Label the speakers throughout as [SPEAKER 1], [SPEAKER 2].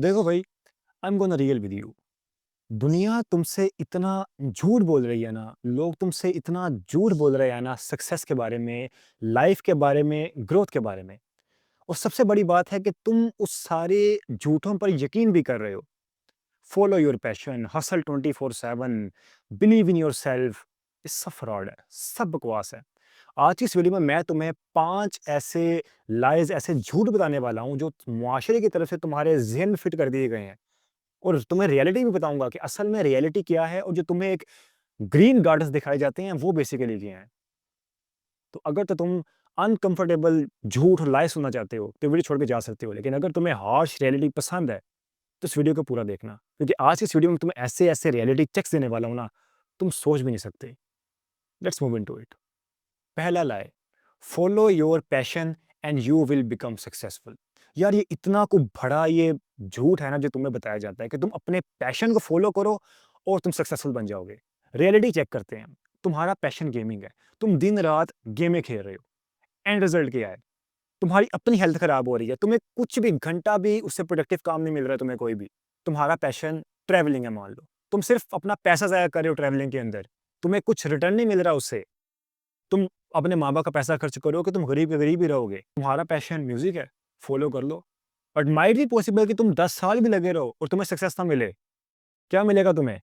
[SPEAKER 1] देखो भाई, I am gonna real with you. दुनिया तुमसे इतना झूठ बोल रही है ना, लोग तुमसे इतना झूठ बोल रहे हैं ना, सक्सेस के बारे में, लाइफ के बारे में, ग्रोथ के बारे में। और सबसे बड़ी बात है कि तुम उस सारे झूठों पर यकीन भी कर रहे हो। Follow your passion, hustle 24/7, believe in your self. ये सब फ्रॉड है, सब बकवास है। आज की इस वीडियो में मैं तुम्हें 5 ऐसे लाइज, ऐसे झूठ बताने वाला हूँ जो मुआशरे की तरफ से तुम्हारे ज़हन में फिट कर दिए गए हैं। और तुम्हें रियलिटी भी बताऊँगा कि असल में रियलिटी क्या है, और जो तुम्हें एक ग्रीन गार्डन्स दिखाए जाते हैं, वो बेसिकली क्या हैं। तो अगर तो तुम अनकंफर्टेबल झूठ और लाइ सुनना चाहते हो, तो वीडियो छोड़ के जा सकते हो। लेकिन अगर तुम्हें हार्श रियलिटी पसंद है, तो इस वीडियो को पूरा देखना, क्योंकि आज की इस वीडियो में तुम्हें ऐसे-ऐसे रियलिटी चेक्स देने वाला हूँ ना, तुम सोच भी नहीं सकते। Let's move into it. पहला lie, follow your passion and you will become successful. यार, ये इतना को बड़ा ये झूठ है ना, जो तुम्हें बताया जाता है कि तुम अपने पैशन को फॉलो करो और तुम सक्सेसफुल बन जाओगे। रियलिटी चेक करते हैं। तुम्हारा पैशन गेमिंग है, तुम दिन रात गेमें खेल रहे हो। एंड रिजल्ट क्या है? तुम्हारी अपनी हेल्थ खराब हो रही है, तुम्हें कुछ भी घंटा भी उससे प्रोडक्टिव काम नहीं मिल रहा है तुम्हें कोई भी। तुम्हारा पैशन ट्रैवलिंग है, मान लो। तुम सिर्फ अपना पैसा ज़ाया कर रहे हो ट्रैवलिंग के अंदर, तुम्हें कुछ रिटर्न नहीं मिल रहा उससे। तुम अपने माँ-बाप का पैसा खर्च करोगे, तुम गरीब के गरीब ही रहोगे। तुम्हारा पैशन म्यूज़िक है, फ़ॉलो कर लो। बट माइट बी पॉसिबल कि तुम 10 साल भी लगे रहो और तुम्हें सक्सेस ना मिले। क्या मिलेगा तुम्हें?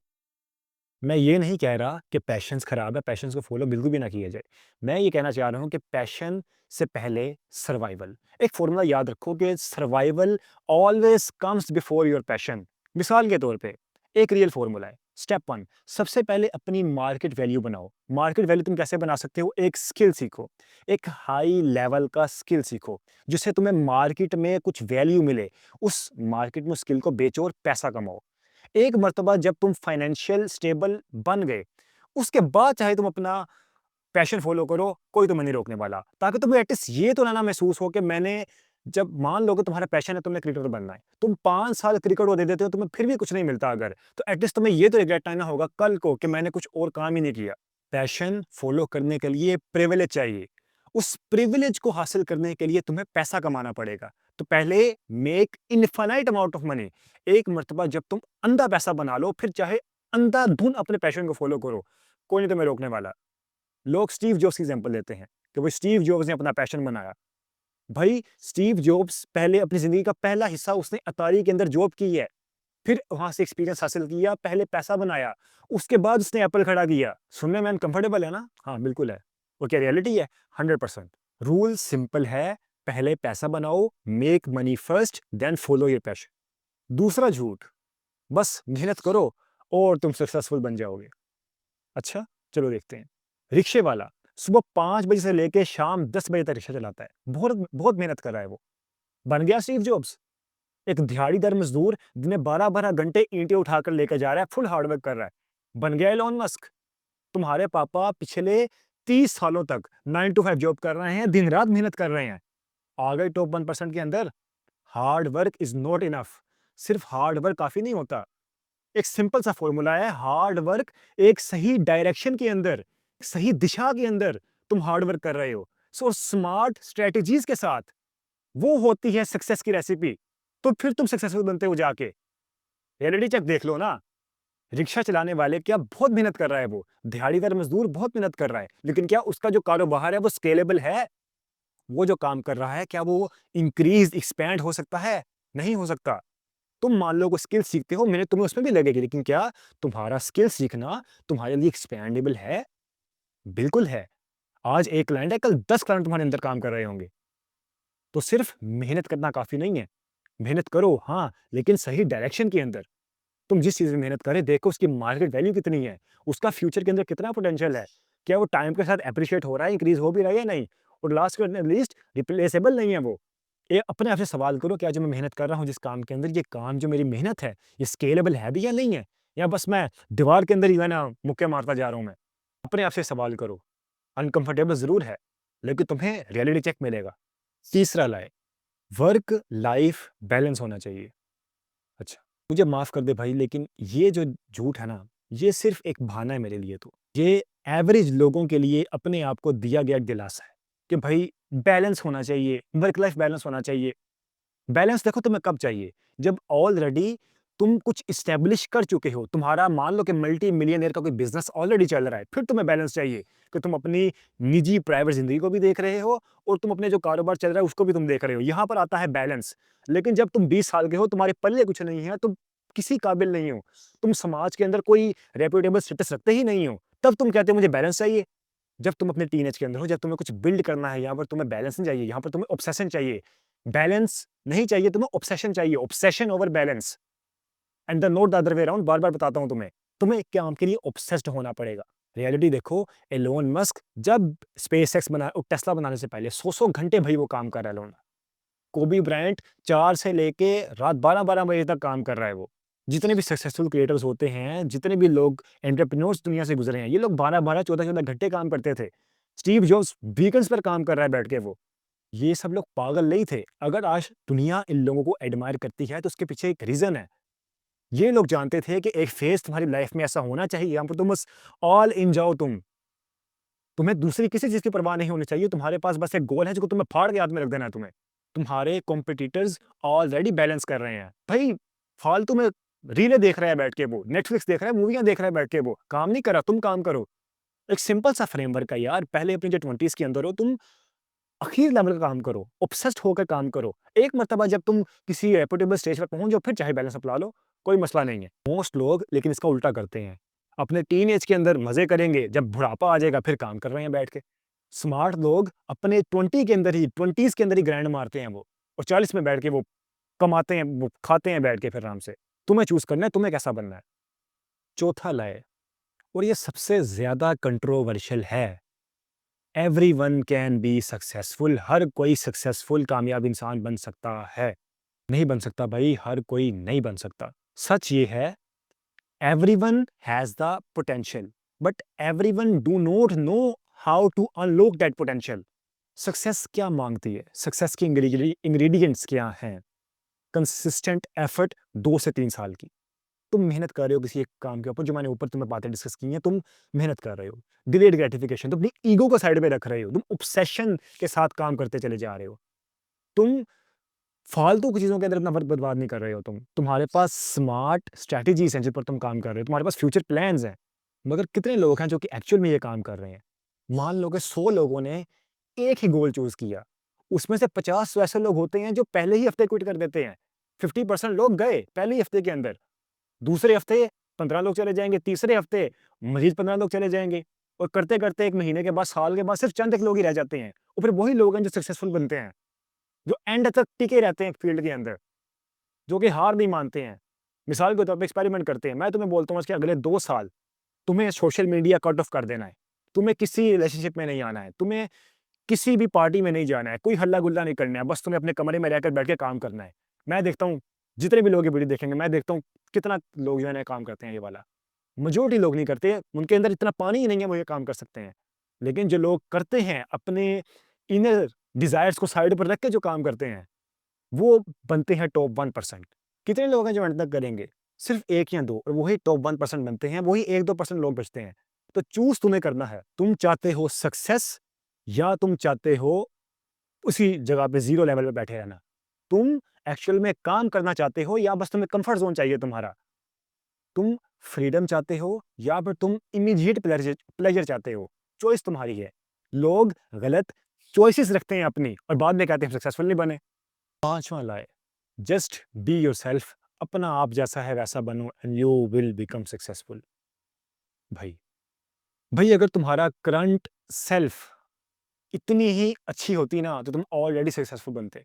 [SPEAKER 1] मैं ये नहीं कह रहा कि पैशन्स खराब है, पैशन्स को फ़ॉलो बिल्कुल भी ना किया जाए। मैं ये कहना चाह रहा हूँ कि पैशन से पहले सर्वाइवल। एक फ़ॉर्मूला याद रखो कि survival always comes before your passion. मिसाल के तौर पे एक रियल फ़ॉर्मूला है। स्टेप 1, सबसे पहले अपनी मार्केट वैल्यू बनाओ। मार्केट वैल्यू तुम कैसे बना सकते हो? एक स्किल सीखो, एक हाई लेवल का स्किल सीखो, जिससे तुम्हें मार्केट में कुछ वैल्यू मिले। उस मार्केट में स्किल को बेचो और पैसा कमाओ। एक मर्तबा जब तुम फाइनेंशियल स्टेबल बन गए, उसके बाद चाहे तुम अपना पैशन फ़ॉलो करो, कोई तुम्हें नहीं रोकने वाला। ताकि तुम्हें एटलीस्ट ये तो ना महसूस हो कि मैंने, जब मान लो कि तुम्हारा पैशन है, तुमने क्रिकेटर बनना है, तुम 5 साल क्रिकेट को दे देते हो, तुम्हें फिर भी कुछ नहीं मिलता अगर, तो एटलीस्ट तुम्हें ये तो रिग्रेट ना होगा कल को कि मैंने कुछ और काम ही नहीं किया। पैशन फ़ॉलो करने के लिए प्रिविलेज चाहिए। उस प्रिविलेज को हासिल करने के लिए तुम्हें पैसा कमाना पड़ेगा। तो पहले make infinite amount of money. एक मर्तबा जब तुम अंधा पैसा बना लो, फिर चाहे अंधाधुन अपने पैशन को फ़ॉलो करो, कोई नहीं तुम्हें रोकने वाला। लोग स्टीव जॉब्स की एग्जांपल लेते हैं कि वो स्टीव जॉब्स ने अपना पैशन बनाया। भाई, स्टीव जॉब्स पहले अपनी ज़िंदगी का पहला हिस्सा उसने अतारी के अंदर जॉब की है। फिर वहाँ से एक्सपीरियंस हासिल किया, पहले पैसा बनाया, उसके बाद उसने एप्पल खड़ा किया। सुनने में अनकंफर्टेबल है ना? हाँ, बिल्कुल है। और क्या रियलिटी है? 100%। रूल सिंपल है, पहले पैसा बनाओ, make money first, then follow your passion. दूसरा झूठ, बस मेहनत करो और तुम सक्सेसफुल बन जाओगे। अच्छा, चलो देखते हैं। रिक्शे वाला सुबह 5 बजे से लेके शाम 10 बजे तक रिक्शा चलाता है। बहुत बहुत मेहनत कर रहा है वो। बन गया स्टीव जॉब्स? एक दिहाड़ीदार मज़दूर दिन में 12-12 घंटे ईंटें उठाकर लेके जा रहा है, फुल हार्ड वर्क कर रहा है। बन गया इलॉन मस्क? तुम्हारे पापा पिछले 30 सालों तक 9 टू 5 जॉब कर रहे हैं, दिन-रात मेहनत कर रहे हैं। आ गए टॉप 1% के अंदर। Hard work is not enough. सिर्फ हार्ड वर्क काफ़ी नहीं होता। एक सिंपल सा फॉर्मूला है, हार्ड वर्क एक सही डायरेक्शन के अंदर, सही दिशा के अंदर तुम हार्ड वर्क कर रहे हो। सो स्मार्ट स्ट्रेटजीज़ के साथ, वो होती है सक्सेस की रेसिपी। तो फिर तुम सक्सेसफुल बनते हो जाके। रियलिटी चेक देख लो ना। रिक्शा चलाने वाले क्या बहुत मेहनत कर रहा है वो, दिहाड़ीदार मज़दूर बहुत मेहनत कर रहा है, लेकिन क्या उसका जो कारोबार है वो स्केलेबल है? वो जो काम कर रहा है, क्या वो इंक्रीज़, एक्सपैंड हो सकता है? नहीं हो सकता। तुम मान लो कोई स्किल सीखते हो, मेहनत तुम्हें उसमें भी लगेगी, लेकिन क्या तुम्हारा स्किल सीखना तुम्हारे लिए एक्सपेंडेबल है? बिल्कुल है। आज एक क्लाइंट है, कल 10 क्लाइंट तुम्हारे अंदर काम कर रहे होंगे। तो सिर्फ मेहनत करना काफ़ी नहीं है। मेहनत करो हाँ, लेकिन सही डायरेक्शन के अंदर। तुम जिस चीज़ में मेहनत कर रहे, देखो उसकी मार्केट वैल्यू कितनी है, उसका फ्यूचर के अंदर कितना पोटेंशियल है, क्या वो टाइम के साथ एप्रिशिएट हो रहा है, इंक्रीज़ हो भी रहा है या नहीं? और last but not least, replaceable नहीं है वो। ये अपने आप से सवाल करो, क्या जो मैं मेहनत कर रहा हूँ जिस काम के अंदर, ये काम जो मेरी मेहनत है, ये स्केलेबल है भी या नहीं है? या बस मैं दीवार के अंदर ही है ना मुक्के मारता जा रहा हूँ मैं? अपने आप से सवाल करो। अनकंफर्टेबल ज़रूर है, लेकिन तुम्हें रियलिटी चेक मिलेगा। तीसरा लाए, वर्क लाइफ बैलेंस होना चाहिए। अच्छा, मुझे माफ़ कर दे भाई, लेकिन ये जो झूठ है ना, ये सिर्फ़ एक बहाना है मेरे लिए तो। ये एवरेज लोगों के लिए अपने आप को दिया गया एक दिलासा है कि भाई बैलेंस होना चाहिए, वर्क लाइफ़ बैलेंस होना चाहिए। बैलेंस देखो तुम्हें कब चाहिए? जब ऑलरेडी तुम कुछ इस्टेब्लिश कर चुके हो, तुम्हारा मान लो कि मल्टी मिलियनेयर का कोई बिज़नेस ऑलरेडी चल रहा है, फिर तुम्हें बैलेंस चाहिए कि तुम अपनी निजी प्राइवेट ज़िंदगी को भी देख रहे हो और तुम अपने जो कारोबार चल रहा है उसको भी तुम देख रहे हो। यहाँ पर आता है बैलेंस। लेकिन जब तुम 20 साल के हो, तुम्हारे पल्ले कुछ नहीं है, तुम किसी काबिल नहीं हो, तुम समाज के अंदर कोई रेपुटेबल स्टेटस रखते ही नहीं हो, तब तुम कहते हो मुझे बैलेंस चाहिए। जब तुम अपने टीनेज के अंदर हो, जब तुम्हें कुछ बिल्ड करना है, यहाँ पर तुम्हें बैलेंस नहीं चाहिए, यहाँ पर तुम्हें ऑब्सेशन चाहिए। बैलेंस नहीं चाहिए, तुम्हें ऑब्सेशन चाहिए, obsession over balance and the not the other way around. बार-बार बताता हूँ तुम्हें, तुम्हें एक काम के लिए ऑब्सेस्ड होना पड़ेगा। रियलिटी देखो, एलोन मस्क जब स्पेसएक्स बना टेस्ला बनाने से पहले 100-100 घंटे भाई वो काम कर रहा है एलोन। कोबी ब्रायंट 4 से लेके रात 12-12 बजे तक काम कर रहा है वो। जितने भी सक्सेसफुल क्रिएटर्स होते हैं, जितने भी लोग एंटरप्रेन्योर्स दुनिया से गुज़रे हैं, ये लोग 12-12, 14-14 घंटे काम करते थे। स्टीव जॉब्स वीकेंड्स पर काम कर रहा है बैठ के वो। ये सब लोग पागल नहीं थे। अगर आज दुनिया इन लोगों को एडमायर करती है, तो उसके पीछे एक रीज़न है। ये लोग जानते थे कि एक फेज़ तुम्हारी लाइफ़ में ऐसा होना चाहिए, यहाँ पर तुम बस ऑल इन जाओ तुम। तुम्हें दूसरी किसी चीज़ की परवाह नहीं होनी चाहिए, तुम्हारे पास बस एक गोल है जो तुम्हें फाड़ के हाथ में रख देना है तुम्हें। तुम्हारे कॉम्पिटिटर्स ऑलरेडी बैलेंस कर रहे हैं। भई फालतू में रीलें देख रहा है बैठ के वो, नेटफ्लिक्स देख रहा है, मूवियाँ देख रहा है बैठ के वो, काम नहीं कर रहा, तुम काम करो। एक सिंपल सा फ्रेमवर्क है यार, पहले अपनी जो 20s के अंदर हो तुम आखिरी लेवल का काम करो, ऑब्सेस्ड होकर काम करो। एक मर्तबा जब तुम किसी रेपुटेबल स्टेज पर पहुँच जाओ, फिर चाहे बैलेंस अपना लो, कोई मसला नहीं है। मोस्ट लोग लेकिन इसका उल्टा करते हैं। अपने टीनेज के अंदर मज़े करेंगे, जब बुढ़ापा आ जाएगा फिर काम कर रहे हैं बैठ के। स्मार्ट लोग अपने 20 के अंदर ही 20s के अंदर ही ग्राइंड मारते हैं वो और 40 में बैठ के वो कमाते हैं, वो खाते हैं बैठ के फिर आराम से। तुम्हें चूज़ करना है, तुम्हें कैसा बनना है। चौथा लाए और ये सबसे ज़्यादा कंट्रोवर्शियल है। Everyone can be successful. हर कोई सक्सेसफुल कामयाब इंसान बन सकता है। नहीं बन सकता भाई, हर कोई नहीं बन सकता। सच ये है, everyone has the potential but everyone do not know how to unlock that potential. Success क्या मांगती है? सक्सेस के इंग्रेडिएंट्स क्या हैं? कंसिस्टेंट एफर्ट 2 से 3 साल की। तुम मेहनत कर रहे हो किसी एक काम के ऊपर, जो मैंने ऊपर तुम्हें बातें डिस्कस की हैं, तुम मेहनत कर रहे हो। डिलेड ग्रेटिफिकेशन, तुम अपनी ईगो को साइड में रख रहे हो, तुम ऑब्सेशन के साथ काम करते चले जा रहे हो। तुम फालतू की चीज़ों के अंदर अपना वक़्त बर्बाद नहीं कर रहे हो तुम। तुम्हारे पास स्मार्ट स्ट्रैटेजीज़ हैं जिन पर तुम काम कर रहे हो, तुम्हारे पास फ्यूचर प्लान्स हैं। मगर कितने लोग हैं जो कि एक्चुअल में ये काम कर रहे हैं? मान लो कि 100 लोगों ने एक ही गोल चूज़ किया, उसमें से 50 तो ऐसे लोग होते हैं जो पहले ही हफ्ते क्विट कर देते हैं। 50% लोग गए पहले ही हफ्ते के अंदर। दूसरे हफ्ते 15 लोग चले जाएँगे, तीसरे हफ्ते मज़ीद 15 लोग चले जाएँगे और करते-करते 1 महीने के बाद, साल के बाद सिर्फ़ चंद एक लोग ही रह जाते हैं और फिर वही लोग हैं जो सक्सेसफुल बनते हैं, जो एंड तक टिके रहते हैं फील्ड के अंदर, जो कि हार नहीं मानते हैं। मिसाल के तौर पे एक्सपेरिमेंट करते हैं। मैं तुम्हें बोलता हूँ कि अगले 2 साल तुम्हें सोशल मीडिया कट ऑफ कर देना है। तुम्हें किसी रिलेशनशिप में नहीं आना है, तुम्हें किसी भी पार्टी में नहीं जाना है, कोई हल्ला-गुल्ला नहीं करना है, बस तुम्हें अपने कमरे में रहकर बैठ के काम करना है। मैं देखता हूँ, जितने भी लोग ये वीडियो देखेंगे, मैं देखता हूँ कितना लोग जो है ना काम करते हैं ये वाला। मेजॉरिटी लोग नहीं करते, उनके अंदर इतना पानी ही नहीं है वो ये काम कर सकते हैं। लेकिन जो लोग करते हैं, अपने इनर डिज़ायर्स को साइड पर रख के जो काम करते हैं, वो बनते हैं टॉप 1%। कितने लोग हैं जो अंत तक करेंगे? सिर्फ़ 1 या 2 और वही टॉप 1% बनते हैं, वही 1-2% लोग बचते हैं। तो चूज़ तुम्हें करना है, तुम चाहते हो सक्सेस या तुम चाहते हो उसी जगह पे ज़ीरो लेवल पे बैठे रहना। तुम एक्चुअल में काम करना चाहते हो या बस तुम्हें कम्फर्ट ज़ोन चाहिए तुम्हारा? तुम फ्रीडम चाहते हो या फिर तुम इमीडिएट प्लेज़र प्लेज़र चाहते हो? चॉइस तुम्हारी है। लोग गलत चॉइसेस रखते हैं अपनी और बाद में कहते हैं सक्सेसफुल नहीं बने। 5वां ला है, जस्ट बी योरसेल्फ। अपना आप जैसा है वैसा बनो and you will become successful. भाई, भाई अगर तुम्हारा करंट सेल्फ इतनी ही अच्छी होती ना, तो तुम ऑलरेडी सक्सेसफुल बनते।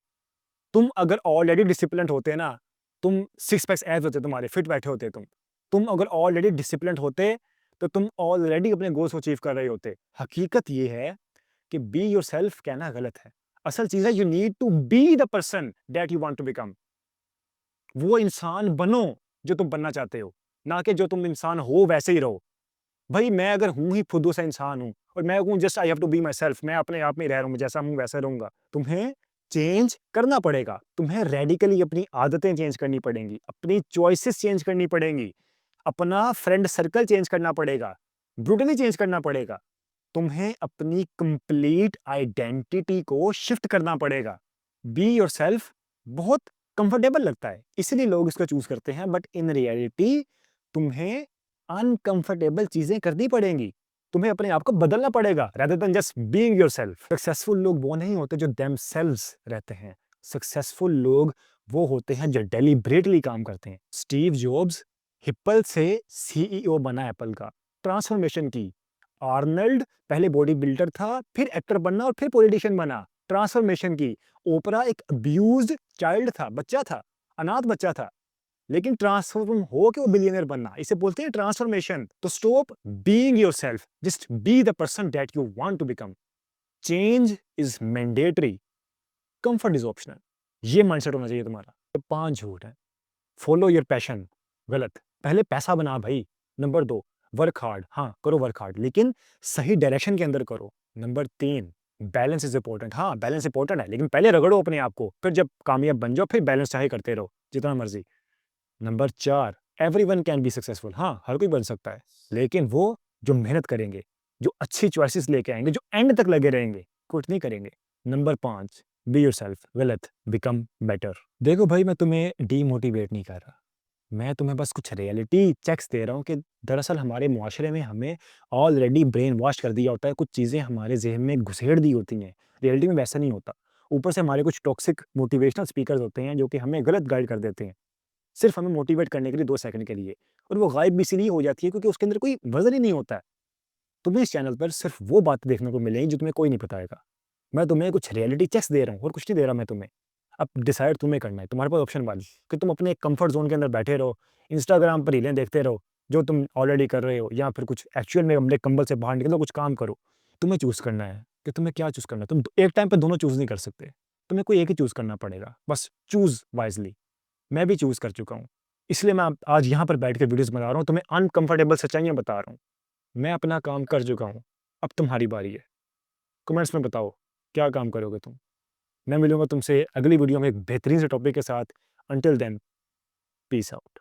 [SPEAKER 1] तुम अगर ऑलरेडी डिसिप्लिन्ड होते ना, तुम सिक्स पैक्स एब्स होते तुम्हारे, फिट बैठे होते तुम। तुम अगर ऑलरेडी डिसिप्लिन्ड होते, तो तुम ऑलरेडी अपने गोल्स को अचीव कर रहे होते। हकीकत ये है कि बी योरसेल्फ कहना गलत है। असल चीज़ है, you need to be the person that you want to become. वो इंसान बनो जो तुम बनना चाहते हो, ना कि जो तुम इंसान हो वैसे ही रहो। भई मैं अगर हूँ ही फुद्दू सा इंसान हूँ और मैं कहूँ just I have to be myself, मैं अपने आप में ही रह रहा हूँ, जैसा हूँ वैसे रहूँगा। तुम्हें चेंज करना पड़ेगा, तुम्हें रेडिकली अपनी आदतें चेंज करनी पड़ेंगी, अपनी चॉइसेस चेंज करनी पड़ेंगी, अपना फ्रेंड सर्कल चेंज करना पड़ेगा, ब्रूटली चेंज करना पड़ेगा। तुम्हें अपनी कंप्लीट आइडेंटिटी को शिफ्ट करना पड़ेगा। बी योरसेल्फ बहुत कंफर्टेबल लगता है, इसलिए लोग इसको चूज़ करते हैं, बट इन रियलिटी तुम्हें अनकंफर्टेबल चीज़ें करनी पड़ेंगी। तुम्हें अपने आप को बदलना पड़ेगा rather than just being yourself. Successful लोग वो नहीं होते जो देमसेल्व्स रहते हैं। सक्सेसफुल लोग वो होते हैं जो डेलिब्रेटली काम करते हैं। स्टीव जॉब्स हिप्पल से सीईओ बना एप्पल का, ट्रांसफॉर्मेशन की। आर्नल्ड पहले बॉडी बिल्डर था, फिर एक्टर बनना और फिर पॉलिटिशियन बना, ट्रांसफॉर्मेशन की। ओपरा एक अब्यूज्ड चाइल्ड था, बच्चा था, अनाथ बच्चा था, लेकिन ट्रांसफॉर्म हो के वो बिलियनर बनना, इसे बोलते हैं ट्रांसफॉर्मेशन। तो stop being yourself, just be the person that you want to become. Change is mandatory, comfort is optional. ये माइंडसेट होना चाहिए तुम्हारा। तो 5 झूठ है। फॉलो योर पैशन, गलत। पहले पैसा बना भाई। नंबर 2, वर्क हार्ड, हाँ करो वर्क हार्ड, लेकिन सही डायरेक्शन के अंदर करो। नंबर 3, बैलेंस इज इंपॉर्टेंट, हाँ बैलेंस इंपॉर्टेंट है, लेकिन पहले रगड़ो अपने आप को, फिर जब कामयाब बन जाओ फिर बैलेंस चाहे करते रहो जितना मर्जी। Number 4, everyone can be successful, हाँ हर कोई बन सकता है, लेकिन वो जो मेहनत करेंगे, जो अच्छी चॉइसेस लेके आएंगे, जो एंड तक लगे रहेंगे, क्विट नहीं करेंगे। नंबर 5, बी योरसेल्फ, गलत, बिकम बेटर। देखो भाई, मैं तुम्हें डीमोटिवेट नहीं कर रहा, मैं तुम्हें बस कुछ रियलिटी चेक्स दे रहा हूँ कि दरअसल हमारे मुआशरे में हमें ऑलरेडी ब्रेन वॉश कर दिया होता है, कुछ चीज़ें हमारे ज़हन में घुसेड़ दी होती हैं। रियलिटी में वैसा नहीं होता। ऊपर से हमारे कुछ टॉक्सिक मोटिवेशनल स्पीकर्स होते हैं जो कि हमें गलत गाइड कर देते हैं, सिर्फ हमें मोटिवेट करने के लिए 2 सेकंड के लिए, और वो गायब भी इसीलिए हो जाती है क्योंकि उसके अंदर कोई वज़न ही नहीं होता है। तुम्हें इस चैनल पर सिर्फ वो बातें देखने को मिलेंगी जो तुम्हें कोई नहीं बताएगा। मैं तुम्हें कुछ रियलिटी चेक्स दे रहा हूँ और कुछ नहीं दे रहा मैं तुम्हें। अब डिसाइड तुम्हें करना है, तुम्हारे पास ऑप्शन 1 कि तुम अपने कंफर्ट ज़ोन के अंदर बैठे रहो, इंस्टाग्राम पर रीलें देखते रहो, जो तुम ऑलरेडी कर रहे हो, या फिर कुछ एक्चुअल में अपने कंबल से बाहर निकलो, कुछ काम करो। तुम्हें चूज़ करना है कि तुम्हें क्या चूज़ करना है। तुम एक टाइम पे दोनों चूज़ नहीं कर सकते। तुम्हें कोई एक ही चूज़ करना पड़ेगा। बस चूज़ वाइज़ली। मैं भी चूज़ कर चुका हूँ। इसलिए मैं आज यहाँ पर बैठ के वीडियोज़ बना रहा हूँ, तुम्हें अनकंफर्टेबल सच्चाइयाँ बता रहा हूँ। मैं अपना काम कर चुका हूँ, अब तुम्हारी बारी है। कमेंट्स में बताओ, क्या काम करोगे तुम? मैं मिलूँगा तुमसे अगली वीडियो में एक बेहतरीन से टॉपिक के साथ। Until then, peace out.